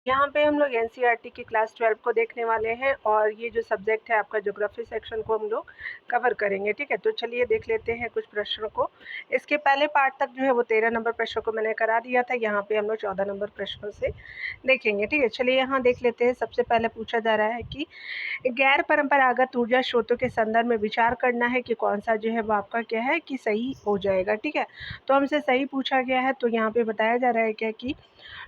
यहाँ पे हम लोग एनसीईआरटी की क्लास 12 को देखने वाले हैं और ये जो सब्जेक्ट है आपका ज्योग्राफी सेक्शन को हम लोग कवर करेंगे, ठीक है। तो चलिए देख लेते हैं कुछ प्रश्नों को। इसके पहले पार्ट तक जो है वो 13 नंबर प्रश्नों को मैंने करा दिया था। यहाँ पे हम लोग 14 नंबर प्रश्नों से देखेंगे, ठीक है। चलिए यहाँ देख लेते हैं। सबसे पहले पूछा जा रहा है कि गैर परंपरागत ऊर्जा स्रोतों के संदर्भ में विचार करना है कि कौन सा जो है वो आपका क्या है कि सही हो जाएगा, ठीक है। तो हमसे सही पूछा गया है, तो यहाँ पे बताया जा रहा है क्या कि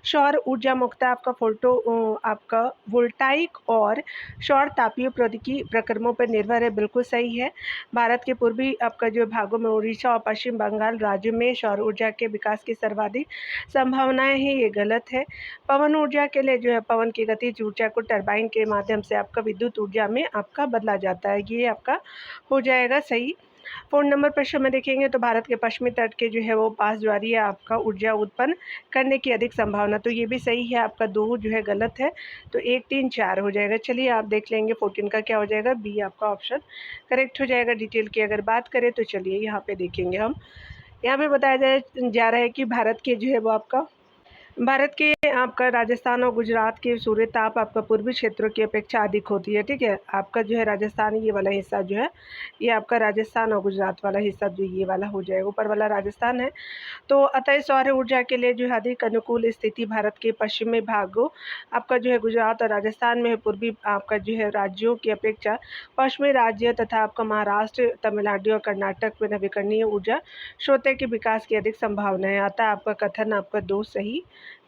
सौर ऊर्जा मुक्त आपका आपका वोल्टाइक और सौर तापीय प्रौद्योगिकी प्रक्रमों पर निर्भर है, बिल्कुल सही है। भारत के पूर्वी आपका जो भागों में उड़ीसा और पश्चिम बंगाल राज्यों में सौर ऊर्जा के विकास की सर्वाधिक संभावनाएं हैं, ये गलत है। पवन ऊर्जा के लिए जो है पवन की गतिज ऊर्जा को टरबाइन के माध्यम से आपका विद्युत ऊर्जा में आपका बदला जाता है, ये आपका हो जाएगा सही। 4 नंबर प्रश्न में देखेंगे तो भारत के पश्चिमी तट के जो है वो पास ज्वारीय आपका ऊर्जा उत्पन्न करने की अधिक संभावना, तो ये भी सही है। आपका 2 जो है गलत है, तो 1, 3, 4 हो जाएगा। चलिए आप देख लेंगे 14 का क्या हो जाएगा, बी आपका ऑप्शन करेक्ट हो जाएगा। डिटेल की अगर बात करें तो चलिए यहाँ पे देखेंगे हम। यहाँ पे बताया जा रहा है कि भारत के जो है वो आपका भारत के आपका राजस्थान और गुजरात की सूर्य ताप आपका पूर्वी क्षेत्रों की अपेक्षा अधिक होती है, ठीक है। आपका जो है राजस्थान ये वाला हिस्सा जो है ये आपका राजस्थान और गुजरात वाला हिस्सा जो ये वाला हो जाएगा, ऊपर वाला राजस्थान है। तो अतः सौर ऊर्जा के लिए जो है अधिक अनुकूल स्थिति भारत के पश्चिमी भागों आपका जो है गुजरात और राजस्थान में है। पूर्वी आपका जो है राज्यों की अपेक्षा पश्चिमी राज्य तथा आपका महाराष्ट्र, तमिलनाडु और कर्नाटक में नवीकरणीय ऊर्जा स्रोतों के विकास की अधिक संभावना है, अतः आपका कथन आपका 2 सही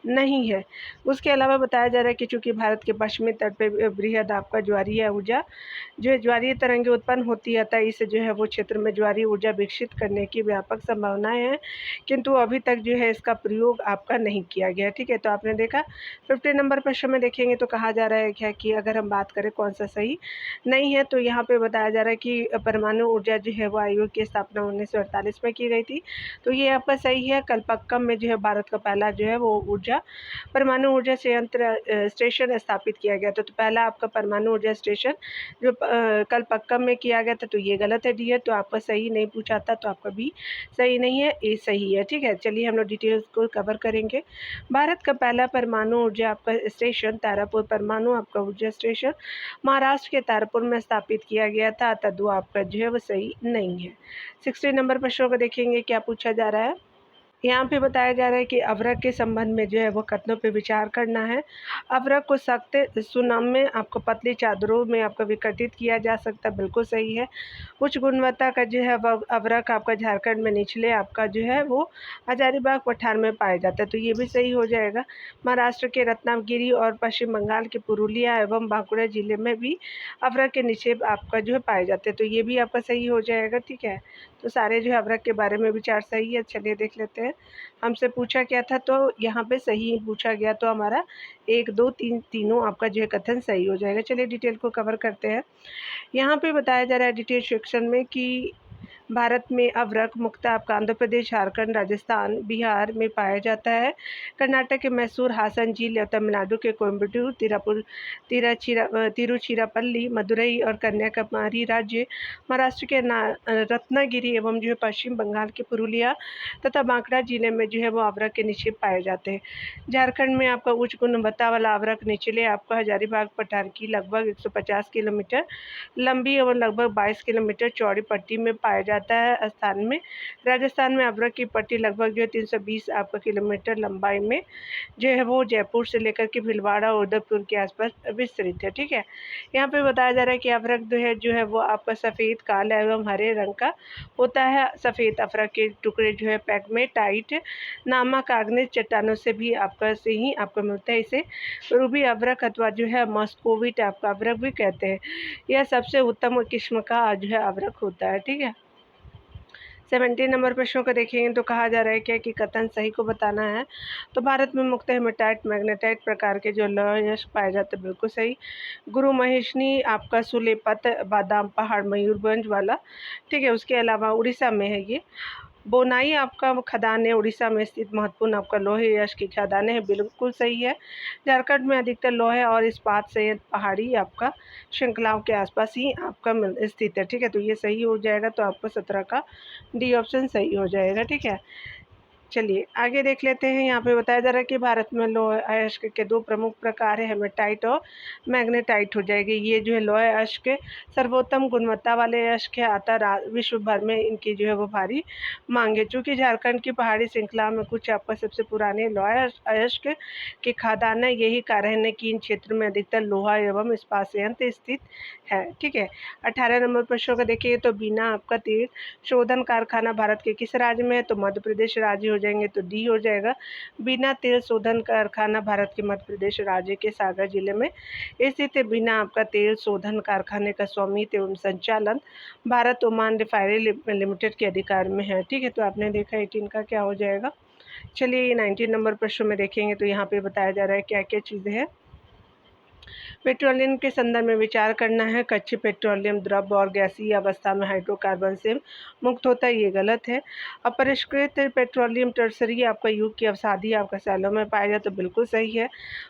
नहीं है। उसके अलावा बताया जा रहा है कि चूँकि भारत के पश्चिमी तट पे बृहद आपका ज्वारीय ऊर्जा जो है ज्वारीय तरंगें उत्पन्न होती है, अतः इससे जो है वो क्षेत्र में ज्वारीय ऊर्जा विकसित करने की व्यापक संभावनाएं हैं, किंतु अभी तक जो है इसका प्रयोग आपका नहीं किया गया, ठीक है। तो आपने देखा 50 नंबर प्रश्न में देखेंगे तो कहा जा रहा है क्या कि अगर हम बात करें कौन सा सही नहीं है, तो यहाँ पे बताया जा रहा है कि परमाणु ऊर्जा जो है वो आयोग की स्थापना 1948 में की गई थी, तो ये आपका सही है। कलपक्कम में जो है भारत का पहला जो है वो परमाणु ऊर्जा संयंत्र स्टेशन स्थापित किया गया था। तो पहला आपका परमाणु ऊर्जा स्टेशन जो कलपक्कम में किया गया था, तो ये गलत है डियर, तो आपका सही नहीं पूछा था, तो आपका भी सही नहीं है, ए सही है, ठीक है। चलिए हम लोग डिटेल्स को कवर करेंगे। भारत का पहला परमाणु ऊर्जा आपका स्टेशन तारापुर परमाणु आपका ऊर्जा स्टेशन महाराष्ट्र के तारापुर में स्थापित किया गया था, अतः 2 आपका जो है वो सही नहीं है। 60 नंबर प्रश्नों को देखेंगे क्या पूछा जा रहा है। यहाँ पे बताया जा रहा है कि अवरक के संबंध में जो है वो कथनों पे विचार करना है। अवरक को सख्त सुनाम में आपको पतली चादरों में आपका विघटित किया जा सकता है, बिल्कुल सही है। उच्च गुणवत्ता का जो है वह अवरक आपका झारखंड में निचले आपका जो है वो हजारीबाग पठार में पाया जाता है, तो ये भी सही हो जाएगा। महाराष्ट्र के रत्नागिरी और पश्चिम बंगाल के पुरुलिया एवं बांकुड़ा जिले में भी अवरक के निक्षेप आपका जो है पाए जाते हैं, तो ये भी आपका सही हो जाएगा, ठीक है। तो सारे जो है अवरक के बारे में विचार सही है। चलिए देख लेते हैं हमसे पूछा क्या था, तो यहाँ पे सही पूछा गया, तो हमारा 1, 2, 3 तीनों आपका जो है कथन सही हो जाएगा। चलिए डिटेल को कवर करते हैं। यहाँ पे बताया जा रहा है डिटेल सेक्शन में कि भारत में अवरक मुख्यतः आपका आंध्र प्रदेश, झारखंड, राजस्थान, बिहार में पाया जाता है। कर्नाटक के मैसूर, हासन झील या तमिलनाडु के कोयम्बटूर, तिरुचिरापल्ली, मदुरई और कन्याकुमारी राज्य, महाराष्ट्र के रत्नागिरी एवं जो है पश्चिम बंगाल के पुरुलिया तथा बांकुड़ा जिले में जो है वो अवरक के निक्षेप पाए जाते हैं। झारखंड में आपका उच्च गुणवत्ता वाला अवरक निचले आपका हजारीबाग पठार की लगभग 150 किलोमीटर लंबी और लगभग 22 किलोमीटर चौड़ी पट्टी में पाया जाता है स्थान में। राजस्थान में अवरक की पट्टी लगभग जो है 320 आपका किलोमीटर लंबाई में जो है वो जयपुर से लेकर के भीलवाड़ा और उदयपुर के आसपास विस्तृत है, ठीक है। यहाँ पे बताया जा रहा है कि अवरक जो है वो आपका सफ़ेद, काला एवं हरे रंग का होता है। सफ़ेद अवरक के टुकड़े जो है पैगमेटाइट नामक आग्नेय चट्टानों से भी आपका से ही आपको मिलता है। इसे रूबी अवरक अथवा जो है मॉस्कोविट आपका अवरक भी कहते हैं। यह सबसे उत्तम किस्म का जो है अवरक होता है, ठीक है। 17 नंबर प्रश्नों को देखेंगे तो कहा जा रहा है क्या कि कथन सही को बताना है। तो भारत में मुख्य हेमेटाइट, मैग्नेटाइट प्रकार के जो लौह यश पाए जाते हैं, बिल्कुल सही। गुरु महेशनी आपका सुलेपत, बादाम पहाड़, मयूरभंज वाला, ठीक है। उसके अलावा उड़ीसा में है ये। बोनाई आपका खदान है, उड़ीसा में स्थित महत्वपूर्ण आपका लोहे यश की खदानें हैं, बिल्कुल सही है। झारखंड में अधिकतर लोहे और इस्पात संयंत्र पहाड़ी आपका श्रृंखलाओं के आसपास ही आपका स्थित है, ठीक है। तो ये सही हो जाएगा, तो आपको 17 का डी ऑप्शन सही हो जाएगा, ठीक है। चलिए आगे देख लेते हैं। यहाँ पे बताया जा रहा है कि भारत में लौह अयस्क के 2 प्रमुख प्रकार है, हेमेटाइट और मैग्नेटाइट हो जाएगी। ये जो है लौह अयस्क सर्वोत्तम गुणवत्ता वाले अयस्क है, अतः विश्व भर में इनकी जो है वो भारी मांग है। चूँकि झारखंड की पहाड़ी श्रृंखला में कुछ आपका सबसे पुराने लौह अयस्क के खदान है, यही कारण है कि इन क्षेत्रों में अधिकतर लोहा एवं इस्पात संयंत्र स्थित है। ठीक है, 18 नंबर प्रश्न का देखिए तो बीना आपका तेल शोधन कारखाना भारत के किस राज्य में है? तो मध्य प्रदेश राज्य हो जाएंगे, तो डी हो जाएगा। बीना तेल शोधन कारखाना भारत के मध्य प्रदेश राज्य के सागर जिले में स्थित है। बीना आपका तेल शोधन कारखाने का स्वामित्व एवं संचालन भारत ओमान रिफाइनरी लिमिटेड के अधिकार में है। ठीक है, तो आपने देखा 18 का क्या हो जाएगा। चलिए 19 नंबर प्रश्न में देखेंगे तो यहाँ पे बताया जा रहा है क्या क्या चीज़ें हैं। पेट्रोलियम के संदर्भ में विचार करना है। कच्चे पेट्रोलियम द्रव और गैसीय अवस्था में हाइड्रोकार्बन से मुक्त होता है, ये गलत है। अपरिष्कृत पेट्रोलियम टर्सरी आपका युग की अवसादी आपका सैलों में पाया जाए, तो बिल्कुल सही है।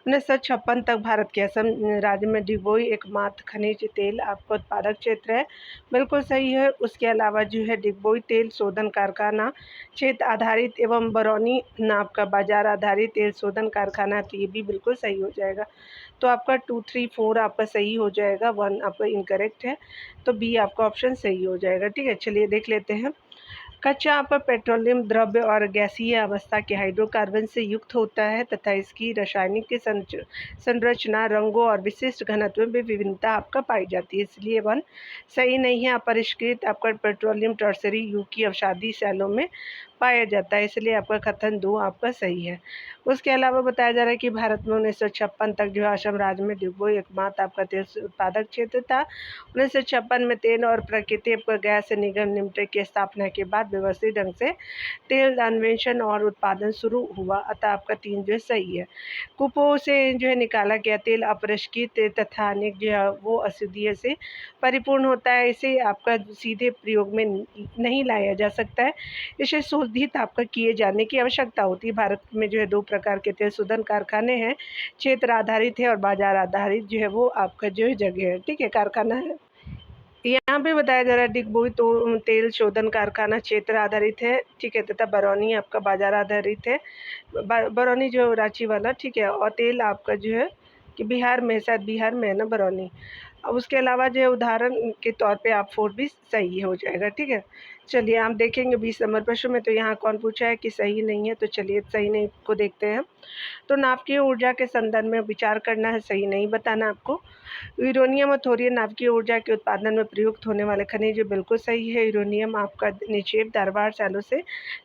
1956 तक भारत के असम राज्य में डिगबोई एकमात्र खनिज तेल आपका उत्पादक क्षेत्र है, बिल्कुल सही है। उसके अलावा जो है डिगबोई तेल शोधन कारखाना क्षेत्र आधारित एवं बरौनी आपका बाजार आधारित तेल शोधन कारखाना, तो ये भी बिल्कुल सही हो जाएगा। तो आपका 2, 3, 4 आपका सही हो जाएगा, 1 आपका इनकरेक्ट है, तो बी आपका ऑप्शन सही हो जाएगा। ठीक है, चलिए देख लेते हैं। कच्चा आपका पेट्रोलियम द्रव्य और गैसीय अवस्था के हाइड्रोकार्बन से युक्त होता है तथा इसकी रासायनिक संरचना, रंगों और विशिष्ट घनत्व में विभिन्नता आपका पाई जाती है, इसलिए 1 सही नहीं है। अपरिष्कृत आपका पेट्रोलियम टर्सरी युग की अवसादी सैलों में पाया जाता है, इसलिए आपका कथन 2 आपका सही है। उसके अलावा बताया जा रहा है कि भारत में 1956 तक जो है असम राज्य में डिगबोई एकमात्र आपका तेल उत्पादक क्षेत्र था। 1956 में तेल और प्राकृतिक गैस निगम लिमिटेड की स्थापना के बाद व्यवस्थित ढंग से तेल अन्वेषण और उत्पादन शुरू हुआ, अतः आपका 3 जो है सही है। कूपों से जो है निकाला गया तेल अपरिष्कृत तथा अनेक जो है वो अशुद्धियों से परिपूर्ण होता है, इसे आपका सीधे प्रयोग में नहीं लाया जा सकता है, इसे शोधित आपका किए जाने की आवश्यकता होती है। भारत में जो है 2 प्रकार के तेल शोधन कारखाने हैं, क्षेत्र आधारित है और बाजार आधारित जो है वो आपका जो है जगह है। ठीक है, कारखाना है। यहाँ पे बताया जा रहा है डिगबोई तो तेल शोधन कारखाना क्षेत्र आधारित है, ठीक है, तथा बरौनी आपका बाजार आधारित है। बरौनी जो रांची वाला, ठीक है, और तेल आपका जो है कि बिहार में, शायद बिहार में है ना बरौनी। अब उसके अलावा जो है उदाहरण के तौर पे आप 4 भी सही हो जाएगा। ठीक है, चलिए आप देखेंगे 20 नंबर प्रश्न में, तो यहाँ कौन पूछा है कि सही नहीं है, तो चलिए सही नहीं को देखते हैं। तो नाभिकीय ऊर्जा के संदर्भ में विचार करना है, सही नहीं बताना आपको। यूरेनियम और थोरियम नाभिकीय ऊर्जा के उत्पादन में प्रयुक्त होने वाले खनिज, बिल्कुल सही है। यूरेनियम आपका निक्षेप धारवाड़ सैलों से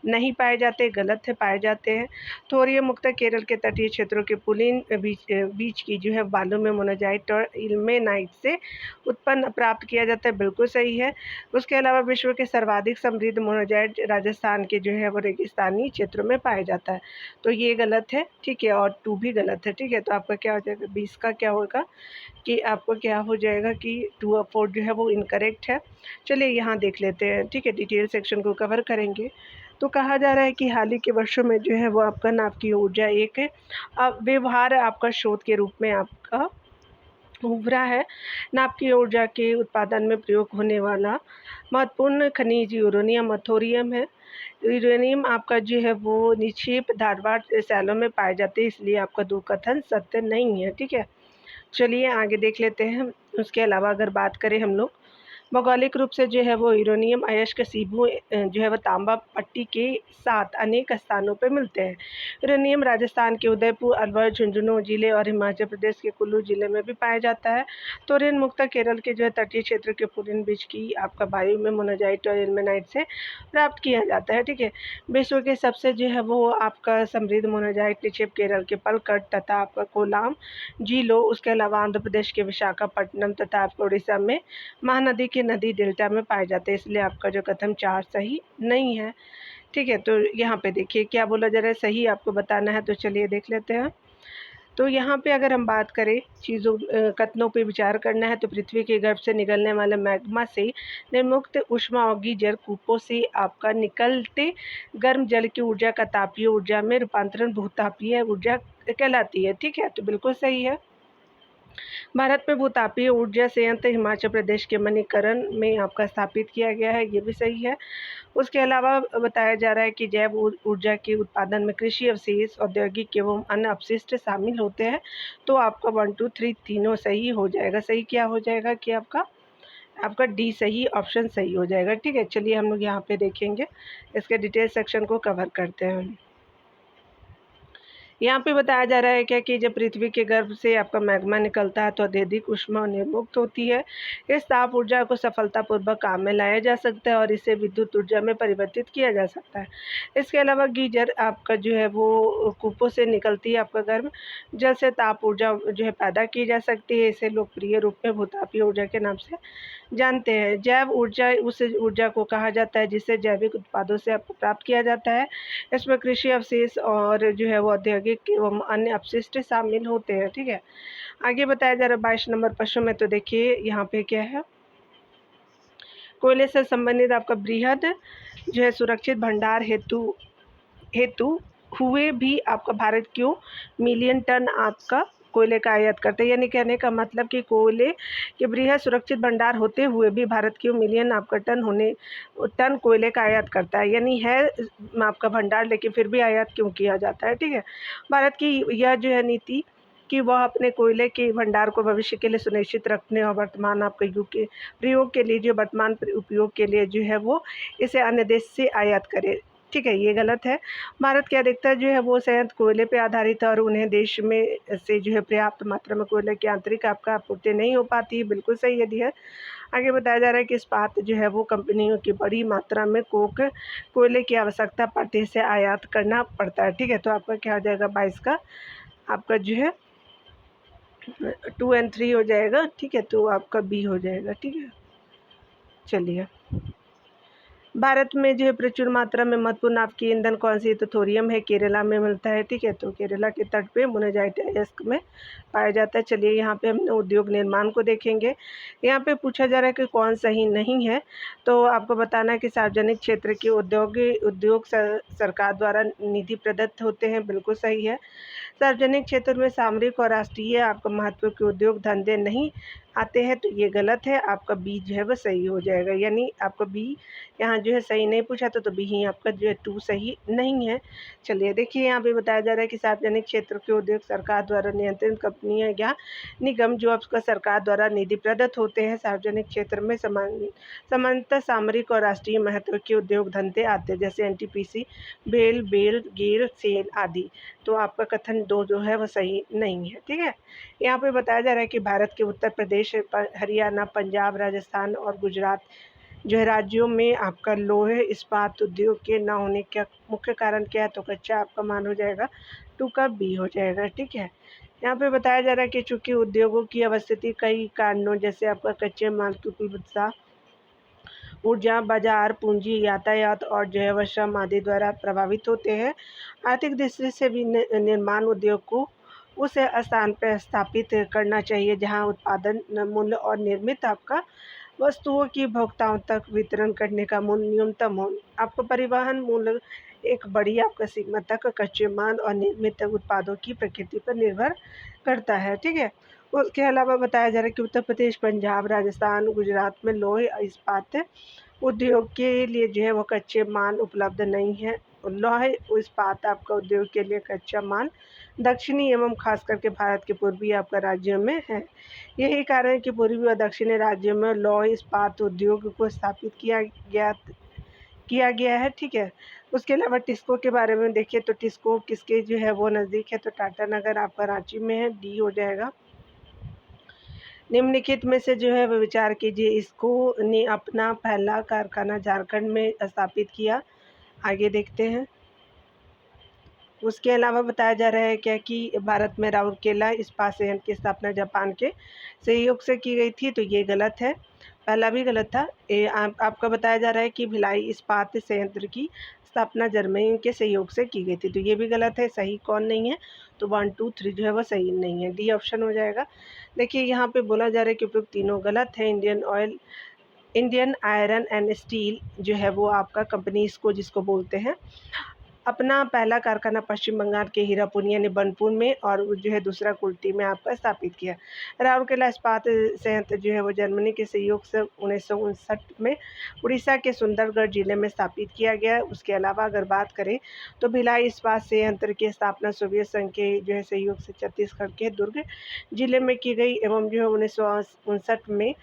नहीं पाए जाते, गलत है, पाए जाते हैं। थोरियम मुख्यतः केरल के तटीय क्षेत्रों के पुलिन बीच की जो है बालू में मोनाजाइट और इल्मेनाइट से उत्पन्न प्राप्त किया जाता है, बिल्कुल सही है। उसके अलावा विश्व के सर्वाधिक समृद्ध मोनाजाइट राजस्थान के जो है वो रेगिस्तानी क्षेत्रों में पाया जाता है, तो ये गलत है। ठीक है, और 2 भी गलत है। ठीक है, तो आपका क्या हो जाएगा, 20 का क्या होगा कि आपको क्या हो जाएगा कि 2 और 4 जो है वो इनकरेक्ट है। चलिए यहाँ देख लेते हैं। ठीक है, डिटेल सेक्शन को कवर करेंगे। तो कहा जा रहा है कि हाल ही के वर्षों में जो है वो आपका नाभिकीय ऊर्जा एक व्यवहार आपका स्रोत के रूप में आपका उभरा है। नाभिकीय ऊर्जा के उत्पादन में प्रयोग होने वाला महत्वपूर्ण खनिज यूरेनियम और थोरियम है। यूरेनियम आपका जो है वो निक्षेप धारवाड़ सैलों में पाए जाते हैं, इसलिए आपका 2 कथन सत्य नहीं है। ठीक है, चलिए आगे देख लेते हैं। उसके अलावा अगर बात करें हम लोग भौगोलिक रूप से जो है वो यूरेनियम अयस्क सीबू जो है वो तांबा पट्टी के साथ अनेक स्थानों पर मिलते हैं। यूरेनियम राजस्थान के उदयपुर, अलवर, झुंझुनू जिले और हिमाचल प्रदेश के कुल्लू जिले में भी पाया जाता है। थोरियम मुख्यतः केरल के जो है तटीय क्षेत्र के पुलिन बीच की आपका वायु में मोनाजाइट और इल्मेनाइट से प्राप्त किया जाता है। ठीक है, विश्व के सबसे जो है वो आपका समृद्ध मोनाजाइट निक्षेप केरल के पलक्कड तथा आपका कोलाम झीलों, उसके अलावा आंध्र प्रदेश के विशाखापट्टनम तथा आपका उड़ीसा में महानदी के नदी डेल्टा में पाए जाते हैं, इसलिए आपका जो कथन 4 सही नहीं है। ठीक है, तो यहाँ पे देखिए क्या बोला जा रहा है, सही आपको बताना है, तो चलिए देख लेते हैं। तो यहाँ पे अगर हम बात करें चीज़ों कथनों पे विचार करना है, तो पृथ्वी के गर्भ से निकलने वाले मैग्मा से निर्मुक्त ऊष्मा और गीजर कूपों से आपका निकलते गर्म जल की ऊर्जा का तापीय ऊर्जा में रूपांतरण भूतापीय ऊर्जा कहलाती है। ठीक है, तो बिल्कुल सही है। भारत में भूतापीय ऊर्जा संयंत्र हिमाचल प्रदेश के मणिकरण में आपका स्थापित किया गया है, ये भी सही है। उसके अलावा बताया जा रहा है कि जैव ऊर्जा के उत्पादन में कृषि अवशेष, औद्योगिक एवं अन्य अपशिष्ट शामिल होते हैं। तो आपका 1, 2, 3 तीनों सही हो जाएगा। सही क्या हो जाएगा कि आपका डी सही ऑप्शन सही हो जाएगा। ठीक है, चलिए हम लोग यहाँ पे देखेंगे, इसके डिटेल सेक्शन को कवर करते हैं। यहाँ पे बताया जा रहा है क्या कि जब पृथ्वी के गर्भ से आपका मैग्मा निकलता है तो अत्यधिक ऊष्मा निर्मुक्त होती है। इस ताप ऊर्जा को सफलतापूर्वक काम में लाया जा सकता है और इसे विद्युत ऊर्जा में परिवर्तित किया जा सकता है। इसके अलावा गीजर आपका जो है वो कूपों से निकलती है आपका गर्भ जल से ताप ऊर्जा जो है पैदा की जा सकती है। इसे लोकप्रिय रूप में भूतापीय ऊर्जा के नाम से जानते हैं। जैव ऊर्जा उस ऊर्जा को कहा जाता है जिसे जैविक उत्पादों से आपको प्राप्त किया जाता है। इसमें कृषि अवशेष और जो है वो औद्योगिक एवं अन्य अपशिष्ट शामिल होते हैं। ठीक है, आगे बताया जा रहा है 22 नंबर प्रश्न में। तो देखिए यहाँ पे क्या है, कोयले से संबंधित आपका बृहद जो है सुरक्षित भंडार हेतु हुए भी आपका भारत क्यों मिलियन टन आपका कोयले का आयात करते हैं। यानी कहने का मतलब कि कोयले के बृहद सुरक्षित भंडार होते हुए भी भारत क्यों मिलियन आपका टन कोयले का आयात करता है। यानी है आपका भंडार लेकिन फिर भी आयात क्यों किया जाता है। ठीक है, भारत की यह जो है नीति कि वह अपने कोयले के भंडार को भविष्य के लिए सुनिश्चित रखने और वर्तमान आपके युग के प्रयोग के लिए जो वर्तमान उपयोग के लिए जो है वो इसे अन्य देश से आयात करे। ठीक है, ये गलत है। भारत की अधिकतर जो है वो संयंत्र कोयले पे आधारित है और उन्हें देश में से जो है पर्याप्त मात्रा में कोयले की आंतरिक आपका आपूर्ति नहीं हो पाती है। बिल्कुल सही यदि है। आगे बताया जा रहा है कि इस्पात जो है वो कंपनियों की बड़ी मात्रा में कोयले की आवश्यकता पड़ती से आयात करना पड़ता है। ठीक है, तो आपका क्या हो जाएगा 22 का आपका जो है 2 और 3 हो जाएगा। ठीक है, तो आपका बी हो जाएगा। ठीक है, चलिए भारत में जो है प्रचुर मात्रा में महत्वपूर्ण आपकी ईंधन कौन सी है। तो थोरियम है, केरला में मिलता है। ठीक है, तो केरला के तट पे मोनाजाइट अयस्क में पाया जाता है। चलिए यहाँ पे हम उद्योग निर्माण को देखेंगे। यहाँ पे पूछा जा रहा है कि कौन सही नहीं है। तो आपको बताना है कि सार्वजनिक क्षेत्र के उद्योग सरकार द्वारा निधि प्रदत्त होते हैं। बिल्कुल सही है। सार्वजनिक क्षेत्र में सामरिक और राष्ट्रीय आपका महत्व के उद्योग धंधे नहीं आते हैं। तो ये गलत है। आपका बी जो है वह सही हो जाएगा। यानी आपका बी यहाँ जो है सही नहीं पूछा तो बी ही आपका जो है 2 सही नहीं है। चलिए देखिए यहाँ पे बताया जा रहा है कि सार्वजनिक क्षेत्र के उद्योग सरकार द्वारा नियंत्रित कंपनियां या निगम जो आपका सरकार द्वारा निधि प्रदत्त होते हैं। सार्वजनिक क्षेत्र में सामान्यतः सामरिक और राष्ट्रीय महत्व के उद्योग धंधे आते हैं जैसे एनटीपीसी, बेल, गिर, सेल आदि। तो आपका कथन 2 जो है वह सही नहीं है। ठीक है, यहाँ पे बताया जा रहा है कि भारत के उत्तर प्रदेश, हरियाणा, पंजाब, राजस्थान और गुजरात जो है राज्यों में आपका लोहे इस्पात उद्योग के न होने का मुख्य कारण क्या है। तो कच्चा आपका मान हो जाएगा 2 का बी हो जाएगा। ठीक है, यहाँ पे बताया जा रहा है कि चूंकि उद्योगों की अवस्थिति कई कारणों जैसे आपका कच्चे माल की उपलब्धता, ऊर्जा, बाजार, पूंजी, यातायात और जो है वह श्रम आदि द्वारा प्रभावित होते हैं। आर्थिक दृष्टि से भी निर्माण उद्योग को उस स्थान पर स्थापित करना चाहिए जहां उत्पादन मूल्य और निर्मित आपका वस्तुओं की उपभोक्ताओं तक वितरण करने का मूल्य न्यूनतम हो। आपको परिवहन मूल्य एक बड़ी आपका सीमा तक कच्चे माल और निर्मित उत्पादों की प्रकृति पर निर्भर करता है। ठीक है, उसके अलावा बताया जा रहा है कि उत्तर प्रदेश, पंजाब, राजस्थान, गुजरात में लोहे इस्पात उद्योग के लिए जो है वो कच्चे माल उपलब्ध नहीं है। लोहे इस्पात आपका उद्योग के लिए कच्चा माल दक्षिणी एवं खास करके भारत के पूर्वी आपका राज्यों में है। यही कारण है कि पूर्वी और दक्षिणी राज्यों में लौह इस्पात उद्योग को स्थापित किया गया है। ठीक है, उसके अलावा टिस्को के बारे में देखिए तो टिस्को किसके जो है वो नज़दीक है। तो टाटा नगर आपका रांची में है, डी हो जाएगा। निम्नलिखित में से जो है वो विचार कीजिए। इसको ने अपना पहला कारखाना झारखंड में स्थापित किया। आगे देखते हैं। उसके अलावा बताया जा रहा है क्या कि भारत में राउरकेला इस्पात संयंत्र की स्थापना जापान के सहयोग से की गई थी। तो ये गलत है, पहला भी गलत था। आपका बताया जा रहा है कि भिलाई इस्पात संयंत्र की स्थापना जर्मनी के सहयोग से की गई थी। तो ये भी गलत है। सही कौन नहीं है। तो 1, 2, 3 जो है वो सही नहीं है, डी ऑप्शन हो जाएगा। देखिए यहाँ पे बोला जा रहा है कि उपयुक्त तीनों गलत है। इंडियन आयरन एंड स्टील जो है वो आपका कंपनी इसको जिसको बोलते हैं अपना पहला कारखाना पश्चिम बंगाल के हीरापुर यानी बनपुर में और जो है दूसरा कुल्टी में आपका स्थापित किया। राउरकेला इस्पात संयंत्र जो है वो जर्मनी के सहयोग से 1959 में उड़ीसा के सुंदरगढ़ जिले में स्थापित किया गया। उसके अलावा अगर बात करें तो भिलाई इस्पात संयंत्र की स्थापना सोवियत संघ के जो है सहयोग से छत्तीसगढ़ के दुर्ग जिले में की गई एवं जो है 1959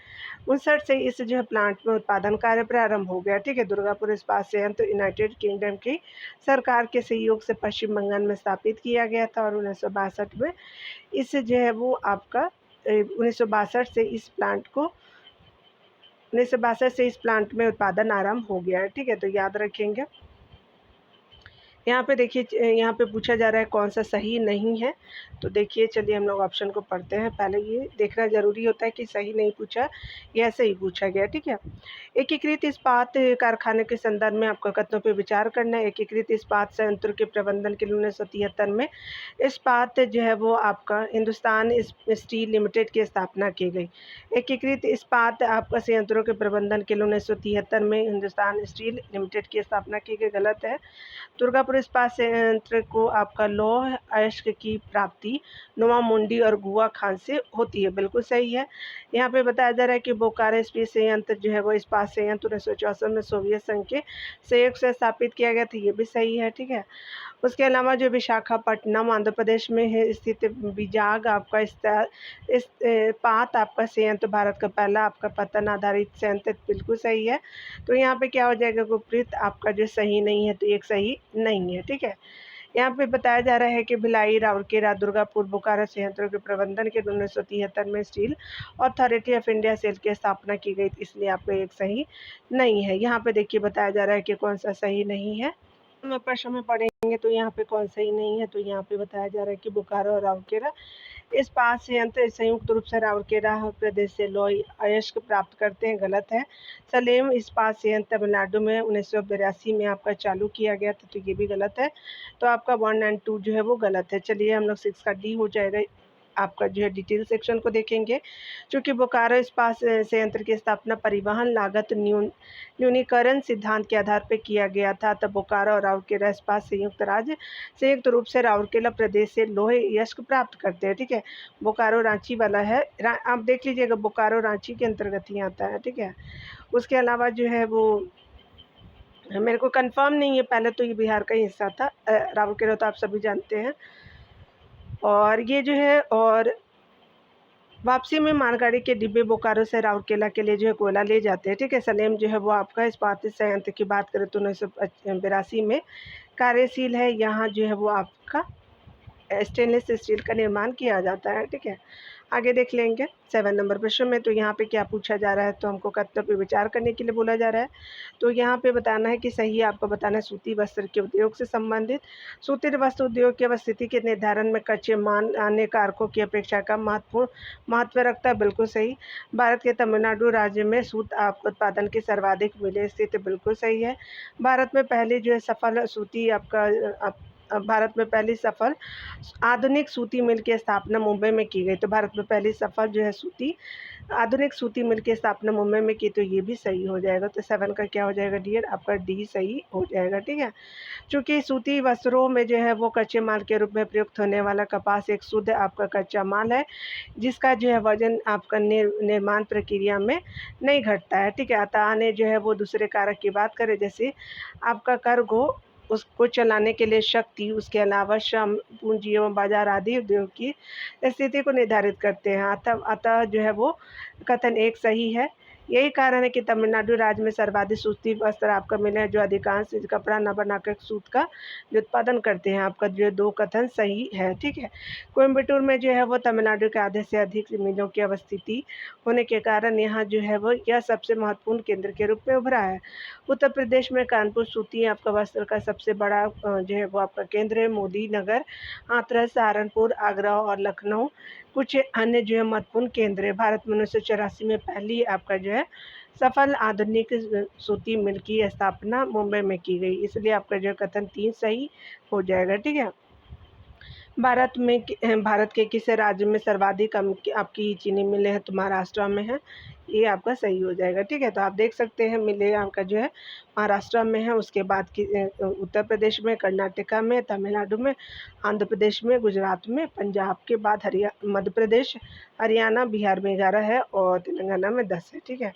से इस जो है प्लांट में उत्पादन कार्य प्रारंभ हो गया। ठीक है, दुर्गापुर इस्पात संयंत्र यूनाइटेड किंगडम की सरकार के सहयोग से पश्चिम बंगाल में स्थापित किया गया था और 1962 में इस जो है वो आपका 1962 से इस प्लांट में उत्पादन आरंभ हो गया है। ठीक है, तो याद रखेंगे। यहाँ पे देखिए, यहाँ पे पूछा जा रहा है कौन सा सही नहीं है। तो देखिए, चलिए हम लोग ऑप्शन को पढ़ते हैं। पहले ये देखना ज़रूरी होता है कि सही नहीं पूछा या सही पूछा गया। ठीक है, एकीकृत इस्पात कारखाने के संदर्भ में आपको कथनों पे विचार करना है। एकीकृत इस्पात संयंत्र के प्रबंधन के लिए 1973 में इस्पात जो है वो आपका हिंदुस्तान स्टील लिमिटेड की स्थापना की गई। एकीकृत इस्पात आपका संयंत्रों के प्रबंधन के लिए 1973 में हिंदुस्तान स्टील लिमिटेड की स्थापना की गई, गलत है। दुर्गापुर इस्पात संयंत्र को आपका लौह अयस्क की प्राप्ति नोवा मुंडी और गुआ खान से होती है, बिल्कुल सही है। यहाँ पे बताया जा रहा है कि बोकारो इस्पात संयंत्र जो है वो इस्पात संयंत्र 1964 में सोवियत संघ के सहयोग से स्थापित किया गया था, ये भी सही है। ठीक है, उसके अलावा जो विशाखापट्टनम आंध्र प्रदेश में है स्थित विजाग आपका इस्पात आपका संयंत्र भारत का पहला आपका पतन आधारित संयंत्र, बिल्कुल सही है। तो यहाँ पे क्या हो जाएगा, गुरप्रीत आपका जो सही नहीं है, तो एक सही नहीं है। ठीक है, यहाँ पे बताया जा रहा है कि भिलाई, राउरकेला, दुर्गापुर, बोकारो संयंत्रों के प्रबंधन के 1973 में Steel Authority of India SAIL की स्थापना की गई, इसलिए आपको एक सही नहीं है। यहाँ पे देखिए बताया जा रहा है कि कौन सा सही नहीं है। हम प्रश्न में पढ़ेंगे तो यहाँ पे कौन सही नहीं है। तो यहाँ पे बताया जा रहा है कि बोकारो और राउरकेला इस्पात संयंत्र संयुक्त रूप से राउरकेला प्रदेश से लौह अयस्क प्राप्त करते हैं, गलत है। सलेम इस्पात संयंत्र तमिलनाडु में 1982 में आपका चालू किया गया था, तो ये भी गलत है। तो आपका 1 और 2 जो है वो गलत है। चलिए हम लोग 6 का डी हो जाएगा। आपका जो है डिटेल सेक्शन को देखेंगे। चूँकि बोकारो इस्पात संयंत्र की स्थापना परिवहन लागत न्यूनीकरण सिद्धांत के आधार पर किया गया था, तब बोकारो और राउरकेला इस्पात संयुक्त रूप से राउरकेला प्रदेश से लोहे अयस्क प्राप्त करते हैं। ठीक है, बोकारो रांची वाला है, आप देख लीजिएगा, बोकारो रांची के अंतर्गत ही आता है। ठीक है, उसके अलावा जो है वो मेरे को कंफर्म नहीं है, पहले तो ये बिहार का ही हिस्सा था। राउरकेला तो आप सभी जानते हैं। और ये जो है, और वापसी में मालगाड़ी के डिब्बे बोकारो से राउरकेला के लिए जो है कोयला ले जाते हैं। ठीक है, सलेम जो है वो आपका इस्पात संयंत्र की बात करें तो 1982 में कार्यशील है। यहाँ जो है वो आपका स्टेनलेस स्टील का निर्माण किया जाता है। ठीक है, आगे देख लेंगे 7 नंबर प्रश्न में। तो यहाँ पे क्या पूछा जा रहा है, तो हमको कथनों पे विचार करने के लिए बोला जा रहा है। तो यहाँ पे बताना है कि सही आपको बताना है सूती वस्त्र के उद्योग से संबंधित। सूती वस्त्र उद्योग की अवस्थिति के निर्धारण में कच्चे माल अन्य कारकों की अपेक्षा का महत्व रखता है, बिल्कुल सही। भारत के तमिलनाडु राज्य में सूत उत्पादन की सर्वाधिक मिलें स्थित, बिल्कुल सही है। भारत में पहली जो है सफल सूती आपका भारत में पहली सफल आधुनिक सूती मिल की स्थापना मुंबई में की गई। तो भारत में पहली सफल जो है आधुनिक सूती मिल की स्थापना मुंबई में की, तो ये भी सही हो जाएगा। तो 7 का क्या हो जाएगा डियर, आपका डी सही हो जाएगा। ठीक है, चूँकि सूती वस्त्रों में जो है वो कच्चे माल के रूप में प्रयुक्त होने वाला कपास एक शुद्ध आपका कच्चा माल है, जिसका जो है वजन आपका निर्माण प्रक्रिया में नहीं घटता है। ठीक है, अतः ने जो है वो दूसरे कारक की बात करें, जैसे आपका कार्गो, उसको चलाने के लिए शक्ति, उसके अलावा श्रम, पूंजी एवं बाजार आदि उद्योग की स्थिति को निर्धारित करते हैं। अतः जो है वो कथन एक सही है। यही कारण है कि तमिलनाडु राज्य में सर्वाधिक सूती वस्त्र आपका मिले हैं, जो अधिकांश कपड़ा न बनाकर सूत का जो उत्पादन करते हैं। आपका जो 2 कथन सही है। ठीक है, कोयम्बटूर में जो है वो तमिलनाडु के आधे से अधिक मिलों की अवस्थिति होने के कारण यहाँ जो है वो यह सबसे महत्वपूर्ण केंद्र के रूप में उभरा है। उत्तर प्रदेश में कानपुर सूती आपका वस्त्र का सबसे बड़ा जो है वो आपका केंद्र है। मोदी नगर, हाथरस, सहारनपुर, आगरा और लखनऊ कुछ अन्य जो है महत्वपूर्ण केंद्र है। भारत में 1984 में पहली आपका जो है सफल आधुनिक सूती मिल की स्थापना मुंबई में की गई, इसलिए आपका जो कथन 3 सही हो जाएगा। ठीक है, भारत के किस राज्य में सर्वाधिक आपकी चीनी मिलें हैं? तो महाराष्ट्र में है, ये आपका सही हो जाएगा। ठीक है, तो आप देख सकते हैं मिलें आपका जो है महाराष्ट्र में है, उसके बाद की उत्तर प्रदेश में, कर्नाटका में, तमिलनाडु में, आंध्र प्रदेश में, गुजरात में, पंजाब के बाद मध्य प्रदेश, हरियाणा, बिहार में 11 है और तेलंगाना में 10 है। ठीक है,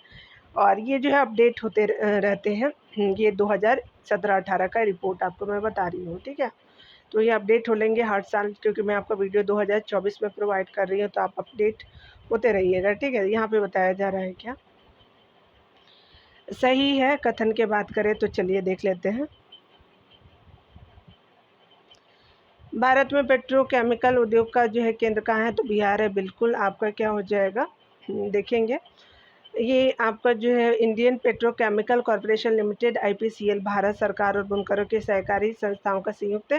और ये जो है अपडेट होते रहते हैं। ये 2017-18 का रिपोर्ट आपको मैं बता रही हूँ। ठीक है, तो ये अपडेट हो लेंगे हर साल, क्योंकि मैं आपका वीडियो 2024 में प्रोवाइड कर रही हूँ, तो आप अपडेट होते रहिएगा। ठीक है, यहाँ पे बताया जा रहा है क्या सही है कथन के बात करें तो चलिए देख लेते हैं। भारत में पेट्रोकेमिकल उद्योग का जो है केंद्र कहाँ है? तो बिहार है। बिल्कुल आपका क्या हो जाएगा, देखेंगे। ये आपका जो है Indian petrochemical corporation limited IPCL Bharat सरकार और बुनकरों के सहकारी संस्थाओं का संयुक्त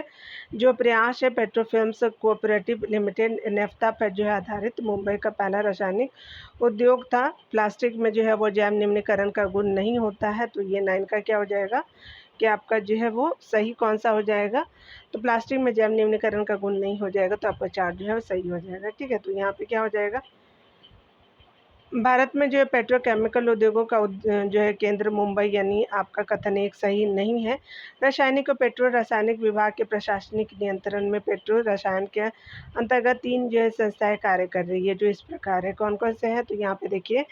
जो प्रयास है। पेट्रोफिल्म्स कोऑपरेटिव लिमिटेड नेफ्ता पर जो है आधारित मुंबई का पहला रासायनिक उद्योग था। प्लास्टिक में जो है वो जैव निम्नीकरण का गुण नहीं होता है, तो ये 9 का क्या हो जाएगा कि आपका जो है वो सही कौन सा हो जाएगा? तो प्लास्टिक में जैव निम्नीकरण का गुण नहीं हो जाएगा, तो आपका 4 जो है वो सही हो जाएगा। ठीक है, तो यहाँ पे क्या हो जाएगा? भारत में जो है पेट्रोकेमिकल उद्योगों का जो है केंद्र मुंबई, यानी आपका कथन एक सही नहीं है। रासायनिक और पेट्रो रासायनिक विभाग के प्रशासनिक नियंत्रण में पेट्रो रसायन के अंतर्गत 3 जो है संस्थाएं कार्य कर रही है, जो इस प्रकार है। कौन कौन से हैं? तो यहाँ पे देखिए,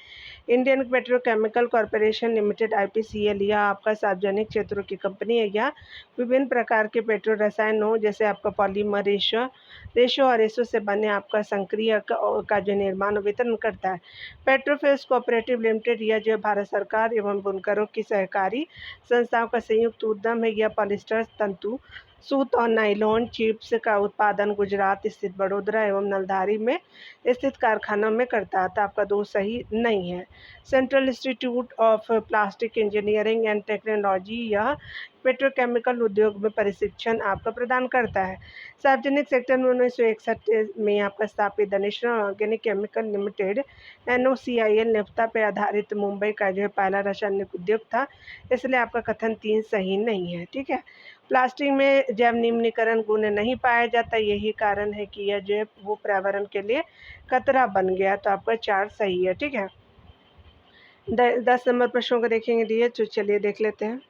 Indian petrochemical corporation limited IPCL, यह आपका सार्वजनिक क्षेत्रों की कंपनी है। यह विभिन्न प्रकार के पेट्रो रसायनों जैसे आपका पॉलीमर रेशो और रेशो से बने आपका संक्रिय का जो निर्माण और वितरण करता है। पेट्रोफिल्स कोऑपरेटिव लिमिटेड, यह जो भारत सरकार एवं बुनकरों की सहकारी संस्थाओं का संयुक्त उद्यम है। यह पॉलिस्टर तंतु, सूत और नायलॉन चिप्स का उत्पादन गुजरात स्थित बड़ोदरा एवं नलधारी में स्थित कारखानों में करता है। तो आपका 2 सही नहीं है। Central institute of plastic engineering and technology, यह पेट्रोकेमिकल उद्योग में प्रशिक्षण आपका प्रदान करता है। सार्वजनिक सेक्टर में 1961 में आपका स्थापित the national organic chemical limited NOCIL naphtha पर आधारित मुंबई का जो है पहला रासायनिक उद्योग था, इसलिए आपका कथन 3 सही नहीं है। ठीक है, प्लास्टिक में जैव निम्नीकरण गुण नहीं पाया जाता, यही कारण है कि यह जो है वो पर्यावरण के लिए खतरा बन गया, तो आपका 4 सही है। ठीक है, 10 नंबर प्रश्नों को देखेंगे दिए, तो चलिए देख लेते हैं।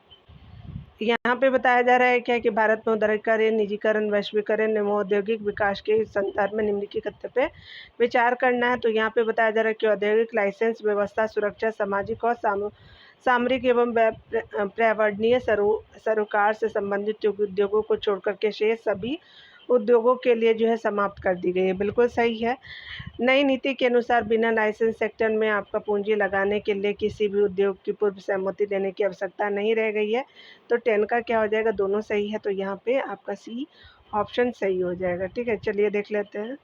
यहाँ पे बताया जा रहा है क्या कि भारत में उदारीकरण, निजीकरण, वैश्वीकरण एवं औद्योगिक विकास के संदर्भ में निम्नलिखित पे विचार करना है। तो यहाँ पे बताया जा रहा है कि औद्योगिक लाइसेंस व्यवस्था, सुरक्षा, सामाजिक और सामरिक एवं पर्यावरणीय सरोकार से संबंधित उद्योगों को छोड़कर के शेष सभी उद्योगों के लिए जो है समाप्त कर दी गई है। बिल्कुल सही है। नई नीति के अनुसार बिना लाइसेंस सेक्टर में आपका पूंजी लगाने के लिए किसी भी उद्योग की पूर्व सहमति लेने की आवश्यकता नहीं रह गई है। तो 10 का क्या हो जाएगा? दोनों सही है, तो यहाँ पे आपका सी ऑप्शन सही हो जाएगा। ठीक है, चलिए देख लेते हैं।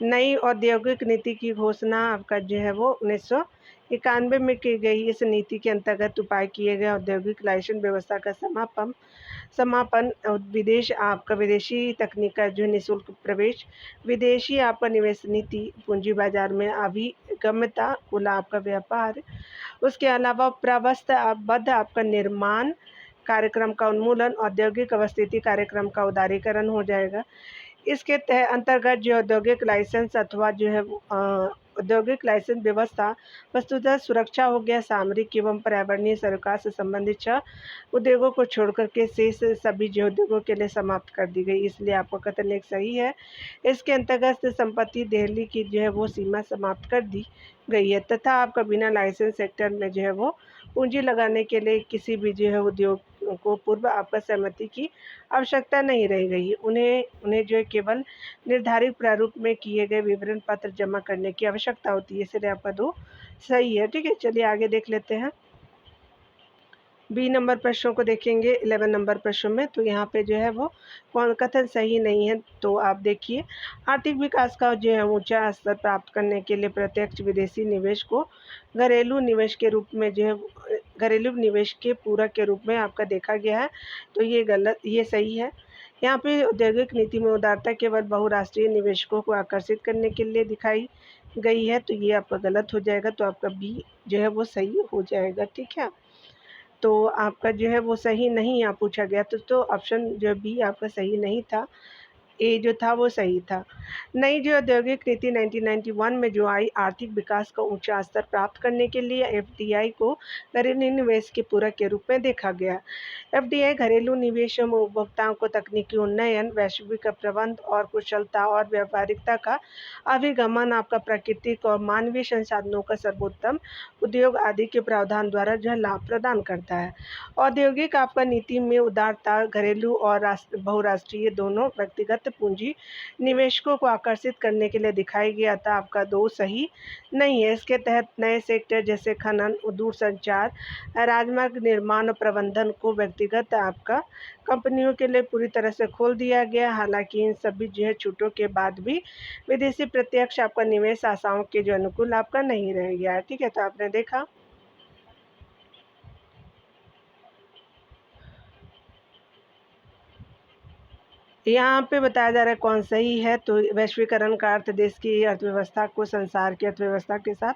नई औद्योगिक नीति की घोषणा आपका जो है वो 1991 में की गई। इस नीति के अंतर्गत उपाय किए गए औद्योगिक लाइसेंस व्यवस्था का समापन विदेशी तकनीक का जो निःशुल्क प्रवेश, विदेशी आपका निवेश नीति, पूंजी बाजार में अभिगम्यता, खुला आपका व्यापार, उसके अलावा प्रवस्थाबद्ध आपका निर्माण कार्यक्रम का उन्मूलन, औद्योगिक अवस्थिति कार्यक्रम का उदारीकरण हो जाएगा। इसके अंतर्गत जो औद्योगिक लाइसेंस अथवा जो है औद्योगिक लाइसेंस व्यवस्था वस्तुतः सुरक्षा हो गया, सामरिक एवं पर्यावरणीय सरोकार से संबंधित 6 उद्योगों को छोड़कर के शेष सभी जो उद्योगों के लिए समाप्त कर दी गई, इसलिए आपका कथन एक सही है। इसके अंतर्गत संपत्ति दिल्ली की जो है वो सीमा समाप्त कर दी गई है, तथा आपका बिना लाइसेंस सेक्टर में जो है वो पूंजी लगाने के लिए किसी भी जो है उद्योग को पूर्व आपका सहमति की आवश्यकता नहीं रह गई। उन्हें जो है केवल निर्धारित प्रारूप में किए गए विवरण पत्र जमा करने की आवश्यकता होती है, इसलिए आपका 2 सही है। ठीक है, चलिए आगे देख लेते हैं। बी नंबर प्रश्नों को देखेंगे 11 नंबर प्रश्न में। तो यहाँ पे जो है वो कथन सही नहीं है। तो आप देखिए, आर्थिक विकास का जो है ऊंचा स्तर प्राप्त करने के लिए प्रत्यक्ष विदेशी निवेश को घरेलू निवेश के रूप में जो है घरेलू निवेश के पूरक के रूप में आपका देखा गया है, तो ये सही है। यहाँ पे औद्योगिक नीति में उदारता केवल बहुराष्ट्रीय निवेशकों को आकर्षित करने के लिए दिखाई गई है, तो ये आपका गलत हो जाएगा, तो आपका बी जो है वो सही हो जाएगा। ठीक है, तो आपका जो है वो सही नहीं यहाँ पूछा गया, तो ऑप्शन जो बी आपका सही नहीं था, ए जो था वो सही था। नई जो औद्योगिक नीति 1991 में जो आई, आर्थिक विकास का ऊंचा स्तर प्राप्त करने के लिए एफडीआई को घरेलू निवेश के पूरक के रूप में देखा गया। एफडीआई घरेलू निवेश में उपभोक्ताओं को तकनीकी उन्नयन, वैश्विक प्रबंध और कुशलता और व्यावहारिकता का अभिगमन, आपका प्राकृतिक और मानवीय संसाधनों का सर्वोत्तम उद्योग आदि के प्रावधान द्वारा जो लाभ प्रदान करता है। औद्योगिक आपका नीति में उदारता घरेलू और बहुराष्ट्रीय दोनों व्यक्तिगत पूंजी निवेशकों को आकर्षित करने के लिए दिखाई गया था। आपका दो सही नहीं है। इसके तहत नए सेक्टर जैसे खनन, दूरसंचार, राजमार्ग निर्माण और प्रबंधन को व्यक्तिगत आपका कंपनियों के लिए पूरी तरह से खोल दिया गया। हालांकि इन सभी जो है छूटों के बाद भी विदेशी प्रत्यक्ष आपका निवेश आशाओं के जो अनुकूल आपका नहीं रह गया है। ठीक है, तो आपने देखा यहाँ पे बताया जा रहा है कौन सही है। तो वैश्वीकरण का अर्थ देश की अर्थव्यवस्था को संसार की अर्थव्यवस्था के साथ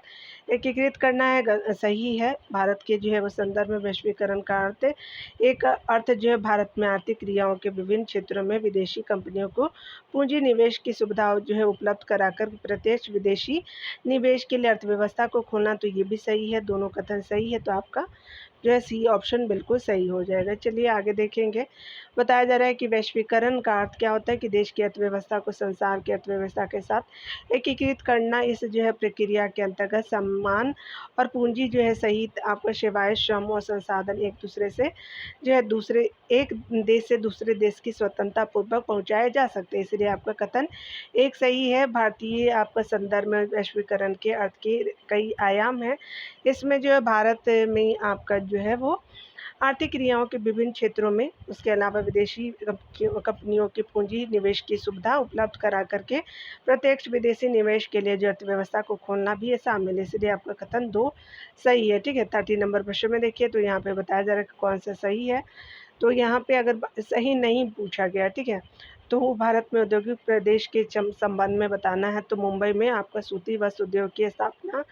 एकीकृत करना है, सही है। भारत के जो है वो संदर्भ में वैश्वीकरण का अर्थ एक अर्थ जो है भारत में आर्थिक क्रियाओं के विभिन्न क्षेत्रों में विदेशी कंपनियों को पूंजी निवेश की सुविधा जो है उपलब्ध कराकर प्रत्यक्ष विदेशी निवेश के लिए अर्थव्यवस्था को खोलना, तो ये भी सही है, दोनों कथन सही है। तो आपका जो है सी ऑप्शन बिल्कुल सही हो जाएगा। चलिए आगे देखेंगे। बताया जा रहा है कि वैश्वीकरण का अर्थ क्या होता है कि देश की अर्थव्यवस्था को संसार की अर्थव्यवस्था के साथ एकीकृत करना। इस जो है प्रक्रिया के अंतर्गत सम्मान और पूंजी जो है सहित आपका सेवाएं, श्रम और संसाधन एक दूसरे से जो है एक देश से दूसरे देश की स्वतंत्रता पूर्वक पहुंचाए जा सकते हैं। इसलिए आपका कथन एक सही है। भारतीय आपका संदर्भ में वैश्वीकरण के अर्थ के कई आयाम हैं। इसमें जो है भारत में आपका जो है वो आर्थिक क्रियाओं के विभिन्न क्षेत्रों में, उसके अलावा विदेशी कंपनियों की पूंजी निवेश की सुविधा उपलब्ध करा करके प्रत्यक्ष विदेशी निवेश के लिए जो अर्थव्यवस्था को खोलना भी है शामिल है। इसलिए आपका कथन दो सही है। ठीक है, 30 नंबर प्रश्न में देखिए, तो यहाँ पे बताया जा रहा है कि कौन सा सही है। तो यहाँ पे अगर सही नहीं पूछा गया, ठीक है, तो भारत में औद्योगिक प्रदेश के संबंध में बताना है, तो मुंबई में आपका सूती वस्त्र उद्योग की स्थापना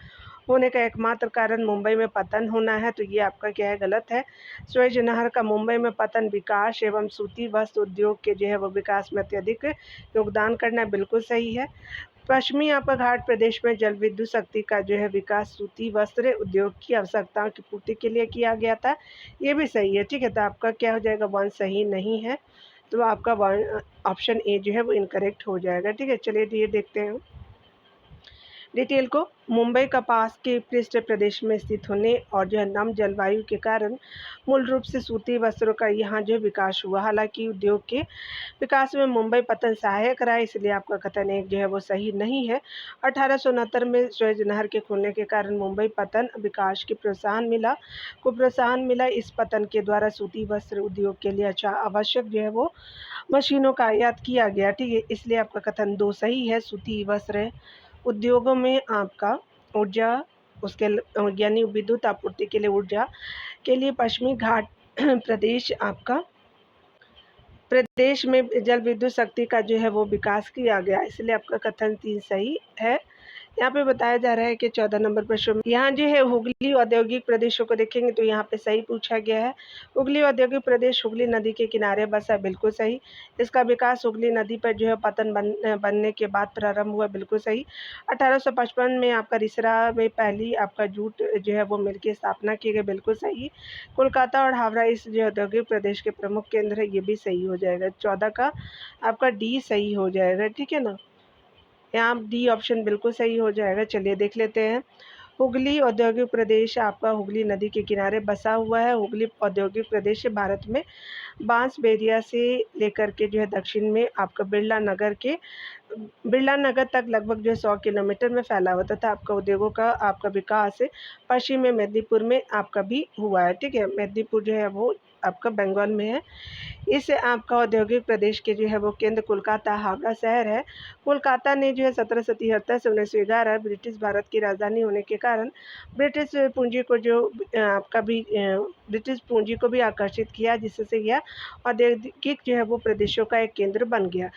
होने का एकमात्र कारण मुंबई में पतन होना है, तो ये आपका क्या है, गलत है। सुएज नहर का मुंबई में पतन विकास एवं सूती वस्त्र उद्योग के जो है वो विकास में अत्यधिक योगदान करना बिल्कुल सही है। पश्चिमी आपका घाट प्रदेश में जल विद्युत शक्ति का जो है विकास सूती वस्त्र उद्योग की आवश्यकताओं की पूर्ति के लिए किया गया था, ये भी सही है। ठीक है, तो आपका क्या हो जाएगा, वन सही नहीं है, तो आपका वन ऑप्शन ए जो है वो इनकरेक्ट हो जाएगा। ठीक है, चलिए ये देखते हैं डिटेल को। मुंबई का पास के पृष्ठ प्रदेश में स्थित होने और जो है नम जलवायु के कारण मूल रूप से सूती वस्त्रों का यहाँ जो विकास हुआ। हालांकि उद्योग के विकास में मुंबई पतन सहायक रहा, इसलिए आपका कथन एक जो है वो सही नहीं है। 1869 में सुएज नहर के खुलने के कारण मुंबई पतन विकास को प्रोत्साहन मिला। इस पतन के द्वारा सूती वस्त्र उद्योग के लिए अच्छा आवश्यक जो है वो मशीनों का आयात किया गया। ठीक है, इसलिए आपका कथन दो सही है। सूती वस्त्र उद्योगों में आपका ऊर्जा उसके यानी विद्युत आपूर्ति के लिए ऊर्जा के लिए पश्चिमी घाट प्रदेश में जल विद्युत शक्ति का जो है वो विकास किया गया, इसलिए आपका कथन 3 सही है। यहाँ पे बताया जा रहा है कि 14 नंबर प्रश्न में यहाँ जो है हुगली औद्योगिक प्रदेशों को देखेंगे, तो यहाँ पे सही पूछा गया है। हुगली औद्योगिक प्रदेश हुगली नदी के किनारे बसा है, बिल्कुल सही। इसका विकास हुगली नदी पर जो है पतन बनने के बाद प्रारंभ हुआ, बिल्कुल सही। 1855 में आपका रिसरा में पहली आपका जूट जो है वो मिल की स्थापना की गई, बिल्कुल सही। कोलकाता और हावड़ा इस जो औद्योगिक प्रदेश के प्रमुख केंद्र है, ये भी सही हो जाएगा। 14 का आपका डी सही हो जाएगा। ठीक है ना, यहाँ डी ऑप्शन बिल्कुल सही हो जाएगा। चलिए देख लेते हैं। हुगली औद्योगिक प्रदेश आपका हुगली नदी के किनारे बसा हुआ है। हुगली औद्योगिक प्रदेश भारत में बांसबेरिया से लेकर के जो है दक्षिण में आपका बिरला नगर तक लगभग जो है 100 किलोमीटर में फैला हुआ था। आपका उद्योगों का आपका विकास पश्चिम में मेदिनीपुर में आपका भी हुआ है। ठीक है, मेदिनीपुर जो है वो आपका बंगाल में है। इस आपका औद्योगिक प्रदेश के जो है वो केंद्र कोलकाता हावड़ा शहर है। कोलकाता ने जो है 1777 से 1911 ब्रिटिश भारत की राजधानी होने के कारण ब्रिटिश पूंजी को जो आपका भी ब्रिटिश पूंजी को भी आकर्षित किया, जिससे यह औद्योगिक जो है वो प्रदेशों का एक केंद्र बन गया।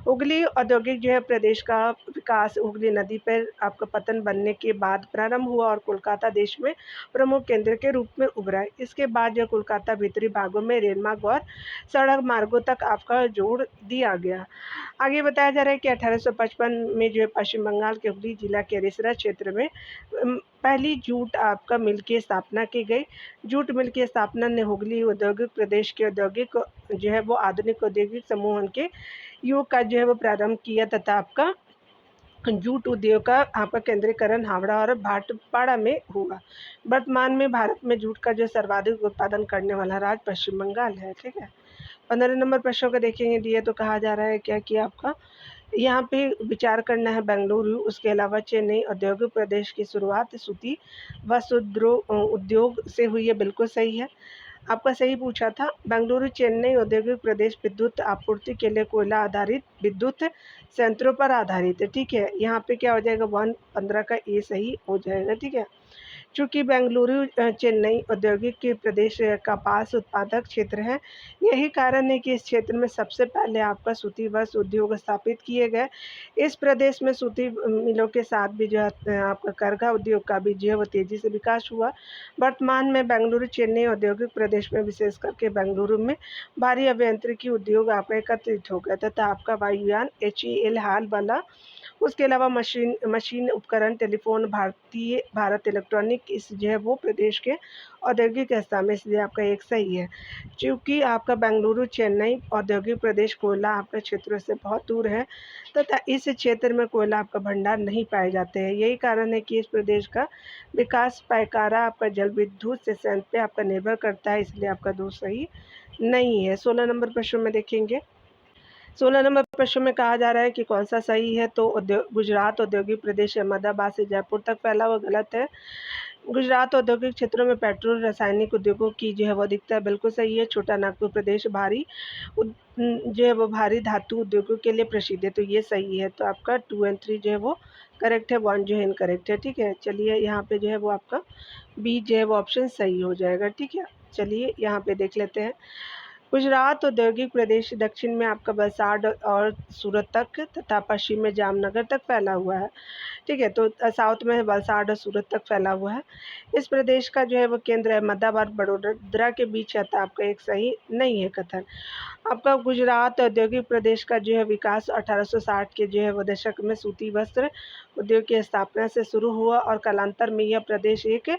हुगली औद्योगिक जो है प्रदेश का विकास हुगली नदी पर आपका पतन बनने के बाद प्रारंभ हुआ और कोलकाता देश में प्रमुख केंद्र के रूप में उभरा। इसके बाद जो कोलकाता भीतरी भागों में रेल मार्ग और सड़क मार्गों तक आपका जोड़ दिया गया। आगे बताया जा रहा है कि 1855 में जो है पश्चिम बंगाल के हुगली जिला के रिसरा क्षेत्र में पहली जूट आपका मिल की स्थापना की गई। जूट मिल की स्थापना ने हुगली औद्योगिक प्रदेश के औद्योगिक जो है वो आधुनिक औद्योगिक समूहन के युग का जो है वो प्रारंभ किया तथा आपका जूट उद्योग का आपका केंद्रीकरण हावड़ा और भाटपाड़ा में हुआ। वर्तमान में भारत में जूट का जो सर्वाधिक उत्पादन करने वाला राज्य पश्चिम बंगाल है। ठीक है, 15 नंबर प्रश्नों को देखेंगे दिए तो कहा जा रहा है क्या कि आपका यहाँ पे विचार करना है बेंगलुरु, उसके अलावा चेन्नई औद्योगिक प्रदेश की शुरुआत सूती वस्त्र उद्योग से हुई है। बिल्कुल सही है, आपका सही पूछा था। बेंगलुरु चेन्नई औद्योगिक प्रदेश विद्युत आपूर्ति के लिए कोयला आधारित विद्युत संयंत्रों पर आधारित है। ठीक है, यहाँ पे क्या हो जाएगा 115 का ए सही हो जाएगा। ठीक है, चूँकि बेंगलुरु चेन्नई औद्योगिक के प्रदेश कपास उत्पादक क्षेत्र है, यही कारण है कि इस क्षेत्र में सबसे पहले आपका सूती वस्त्र उद्योग स्थापित किए गए। इस प्रदेश में सूती मिलों के साथ भी जो है आपका करघा उद्योग का भी जो है वो तेज़ी से विकास हुआ। वर्तमान में बेंगलुरु चेन्नई औद्योगिक प्रदेश में विशेष करके बेंगलुरु में भारी अभियांत्रिकी उद्योग आपका एकत्रित हो गया तथा आपका वायुयान HAL हाल वाला, उसके अलावा मशीन उपकरण टेलीफोन भारत इलेक्ट्रॉनिक इस जो है वो प्रदेश के औद्योगिक स्थान में, इसलिए आपका एक सही है। चूँकि आपका बेंगलुरु चेन्नई औद्योगिक प्रदेश कोयला आपका क्षेत्रों से बहुत दूर है तथा इस क्षेत्र में कोयला आपका भंडार नहीं पाए जाते हैं। यही कारण है कि इस प्रदेश का विकास पैकारा आपका जल विद्युत से संयंत्र पे आपका निर्भर करता है, इसलिए आपका 2 सही नहीं है। 16 नंबर प्रश्न में देखेंगे। 16 नंबर प्रश्न में कहा जा रहा है कि कौन सा सही है, तो गुजरात औद्योगिक प्रदेश अहमदाबाद से जयपुर तक फैला हुआ गलत है। गुजरात औद्योगिक क्षेत्रों में पेट्रोल रासायनिक उद्योगों की जो है वो अधिकता बिल्कुल सही है। छोटा नागपुर प्रदेश जो है वो भारी धातु उद्योगों के लिए प्रसिद्ध है, तो ये सही है। तो आपका 2 और 3 जो है वो करेक्ट है, 1 जो है इनकरेक्ट है। ठीक है, चलिए यहाँ पे जो है वो आपका बी जो है वो ऑप्शन सही हो जाएगा। ठीक है, चलिए यहाँ पे देख लेते हैं। गुजरात औद्योगिक प्रदेश दक्षिण में आपका वलसाड और सूरत तक तथा पश्चिम में जामनगर तक फैला हुआ है। ठीक है, तो साउथ में वलसाड और सूरत तक फैला हुआ है। इस प्रदेश का जो है वो केंद्र अहमदाबाद बड़ोदरा के बीच है, तो आपका एक सही नहीं है कथन। आपका गुजरात औद्योगिक प्रदेश का जो है विकास 1860 के जो है वो दशक में सूती वस्त्र उद्योग की स्थापना से शुरू हुआ और कालांतर में यह प्रदेश एक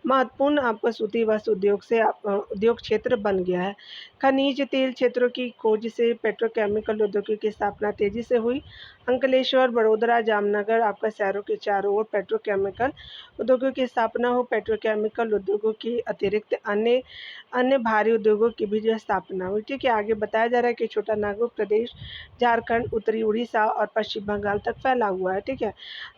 महत्वपूर्ण आपका सूती वस्त्र उद्योग क्षेत्र बन गया है। खनिज तेल क्षेत्रों की खोज से पेट्रोकेमिकल उद्योगों की स्थापना तेजी से हुई। अंकलेश्वर, बड़ोदरा, जामनगर आपका शहरों के चारों ओर पेट्रोकेमिकल उद्योगों की स्थापना हो। पेट्रोकेमिकल उद्योगों के अतिरिक्त अन्य अन्य भारी उद्योगों की भी जो स्थापना हुई। ठीक है, आगे बताया जा रहा है कि छोटा नागपुर प्रदेश झारखंड, उत्तरी उड़ीसा और पश्चिम बंगाल तक फैला हुआ है। ठीक है,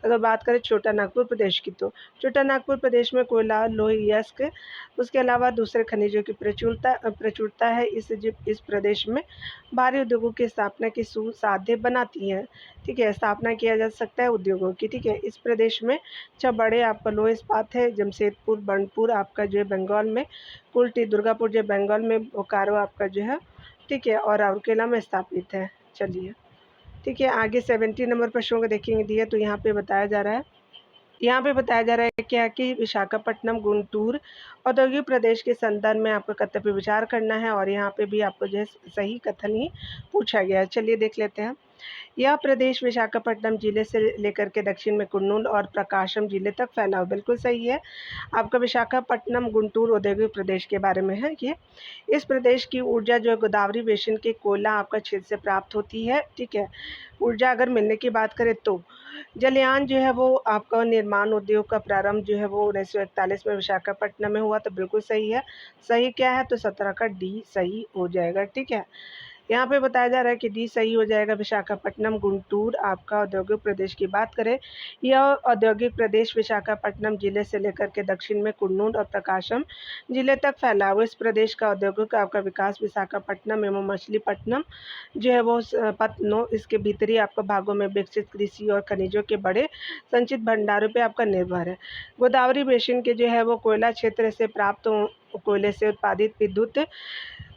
अगर बात करें छोटा नागपुर प्रदेश की, तो छोटा नागपुर प्रदेश में कोयला, लोही, यस्क, उसके अलावा दूसरे खनिजों की प्रचुरता है। इस प्रदेश में भारी उद्योगों की स्थापना की सुसाध्य बनाती है। ठीक है, स्थापना किया जा सकता है उद्योगों की। ठीक है, इस प्रदेश में 6 बड़े आपका लोह इस्पात है। जमशेदपुर, बर्नपुर आपका जो है बंगाल में, कुल्टी, दुर्गापुर जो बंगाल में, बोकारो आपका जो है, ठीक है, और राउरकेला में स्थापित है। चलिए, ठीक है, आगे 70 नंबर प्रश्नों को देखेंगे दिए, तो यहाँ पे बताया जा रहा है क्या कि विशाखापट्टनम गुंटूर औद्योगिक प्रदेश के संदर्भ में आपको कथन पे विचार करना है और यहाँ पे भी आपको जो है सही कथन ही पूछा गया है। चलिए देख लेते हैं। यह प्रदेश विशाखापट्टनम जिले से लेकर के दक्षिण में कुर्नूल और प्रकाशम जिले तक फैला हुआ, बिल्कुल सही है। आपका विशाखापट्टनम गुंटूर औद्योगिक प्रदेश के बारे में है ये। इस प्रदेश की ऊर्जा जो है गोदावरी बेसिन के कोयला आपका क्षेत्र से प्राप्त होती है। ठीक है, ऊर्जा अगर मिलने की बात करें तो जलयान जो है वो आपका निर्माण उद्योग का प्रारंभ जो है वो 1941 में विशाखापट्टनम में हुआ, तो बिल्कुल सही है। सही क्या है, तो 17 का डी सही हो जाएगा। ठीक है, यहाँ पे बताया जा रहा है कि डी सही हो जाएगा। विशाखापट्टनम गुंटूर आपका औद्योगिक प्रदेश की बात करें, यह औद्योगिक प्रदेश विशाखापट्टनम जिले से लेकर के दक्षिण में कुर्नूल और प्रकाशम जिले तक फैला हुआ। इस प्रदेश का औद्योगिक आपका विकास विशाखापट्टनम एवं मछलीपट्टनम जो है वो पत्तनों इसके भीतरी आपका भागों में विकसित कृषि और खनिजों के बड़े संचित भंडारों पे आपका निर्भर है। गोदावरी बेसिन के जो है वो कोयला क्षेत्र से प्राप्त कोयले से उत्पादित विद्युत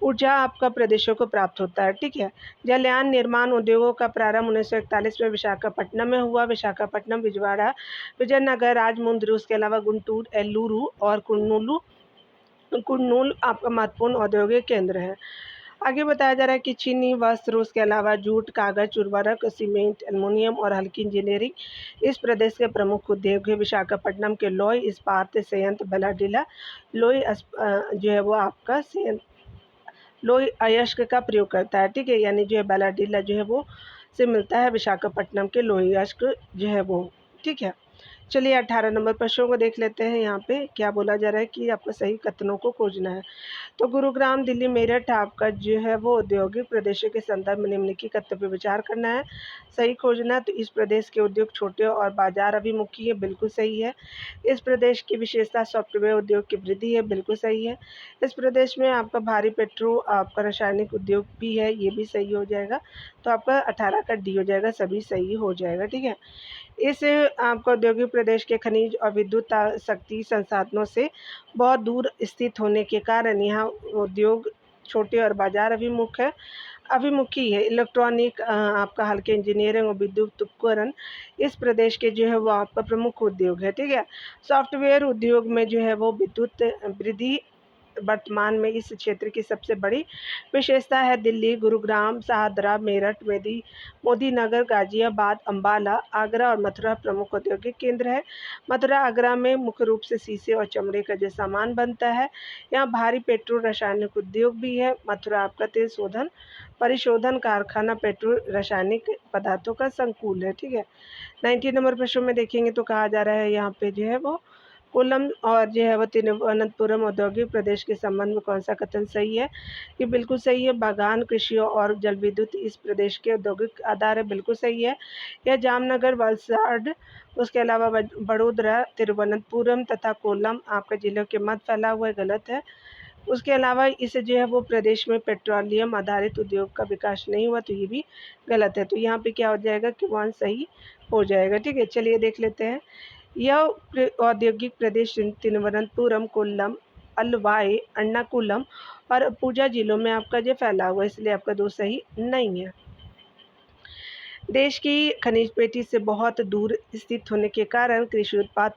ऊर्जा आपका प्रदेशों को प्राप्त होता है, ठीक है। जलयान निर्माण उद्योगों का प्रारंभ 1941 में विशाखापट्टनम में हुआ। विशाखापट्टनम, विजयवाड़ा, विजयनगर, राजमुंद्री, उसके अलावा गुंटूर, एल्लूरू और कुर्नूल आपका महत्वपूर्ण औद्योगिक केंद्र है। आगे बताया जा रहा है कि चीनी वस्त्र, उसके अलावा जूट, कागज, उर्वरक, सीमेंट, एल्युमिनियम और हल्की इंजीनियरिंग इस प्रदेश के प्रमुख उद्योग है। विशाखापट्टनम के लोई इस्पात संयंत्र बेलाडीला जो है वो आपका संयंत्र लोई अयस्क का प्रयोग करता है, ठीक है। यानी जो है बेलाडीला जो है वो से मिलता है विशाखापट्टनम के लोई अयस्क जो है वो, ठीक है। चलिए 18 नंबर प्रश्नों को देख लेते हैं। यहाँ पे क्या बोला जा रहा है कि आपको सही कथनों को खोजना है। तो गुरुग्राम, दिल्ली, मेरठ आपका जो है वो औद्योगिक प्रदेशों के संदर्भ में निम्नलिखित कथनों पर विचार करना है, सही खोजना है। तो इस प्रदेश के उद्योग छोटे और बाजार अभिमुखी है, बिल्कुल सही है। इस प्रदेश की विशेषता सॉफ्टवेयर उद्योग की वृद्धि है, बिल्कुल सही है। इस प्रदेश में आपका भारी पेट्रो आपका रासायनिक उद्योग भी है, ये भी सही हो जाएगा। तो आपका 18 का डी हो जाएगा, सभी सही हो जाएगा, ठीक है। इस आपका औद्योगिक प्रदेश के खनिज और विद्युत शक्ति संसाधनों से बहुत दूर स्थित होने के कारण यहाँ उद्योग छोटे और बाजार अभिमुखी है। इलेक्ट्रॉनिक आपका हल्के इंजीनियरिंग और विद्युत उपकरण इस प्रदेश के जो है वो आपका प्रमुख उद्योग है, ठीक है। सॉफ्टवेयर उद्योग में जो है वो विद्युत वृद्धि वर्तमान में इस क्षेत्र की सबसे बड़ी विशेषता है। दिल्ली, गुरुग्राम, शाहदरा, मेरठ, मोदीनगर, गाजियाबाद, अम्बाला, आगरा और मथुरा प्रमुख औद्योगिक केंद्र है। मथुरा, आगरा में मुख्य रूप से शीशे और चमड़े का जो सामान बनता है। यहाँ भारी पेट्रो रासायनिक उद्योग भी है। मथुरा आपका तेल शोधन परिशोधन कारखाना पेट्रो रासायनिक पदार्थों का संकुल है, ठीक है। 19 नंबर प्रश्न में देखेंगे तो कहा जा रहा है यहाँ पे जो है वो कोल्लम और जो है वो तिरुवनंतपुरम औद्योगिक प्रदेश के संबंध में कौन सा कथन सही है? ये बिल्कुल सही है। बागान, कृषि और जल विद्युत इस प्रदेश के औद्योगिक आधार है, बिल्कुल सही है। यह जामनगर, वलसाड, उसके अलावा बड़ोदरा, तिरुवनंतपुरम तथा कोल्लम आपके जिलों के मध्य फैला हुआ है, गलत है। उसके अलावा इस जो है वो प्रदेश में पेट्रोलियम आधारित उद्योग का विकास नहीं हुआ, तो ये भी गलत है। तो यहाँ पे क्या हो जाएगा कि 1 सही हो जाएगा, ठीक है। चलिए देख लेते हैं। यह औद्योगिक प्रदेश तिरुवनंतपुरम, कोल्लम, अलवाई, एर्नाकुलम और पूजा जिलों में आपका जो फैला हुआ है, इसलिए आपका 2 सही नहीं है। देश की खनिज पेटी से बहुत दूर स्थित होने के कारण कृषि उत्पाद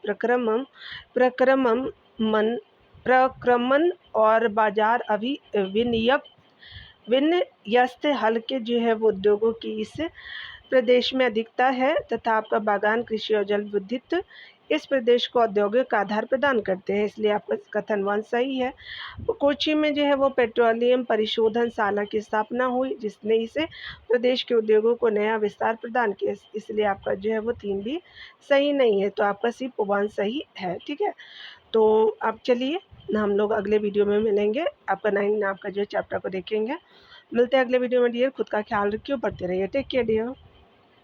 प्रक्रमण और बाजार अभी विन्यस्त हल्के जो है वो उद्योगों की इस प्रदेश में अधिकता है तथा आपका बागान, कृषि और जल विद्युत इस प्रदेश को औद्योगिक आधार प्रदान करते हैं, इसलिए आपका कथन 1 सही है। कोच्चि में जो है वो पेट्रोलियम परिशोधन शाला की स्थापना हुई, जिसने इसे प्रदेश के उद्योगों को नया विस्तार प्रदान किया, इसलिए आपका जो है वो 3 भी सही नहीं है। तो आपका सिर्फ 1 सही है, ठीक है। तो अब चलिए हम लोग अगले वीडियो में मिलेंगे। आपका 9 आपका जो चैप्टर को देखेंगे। मिलते हैं अगले वीडियो में डियर। खुद का ख्याल रखिए, पढ़ते रहिए। Take care dear.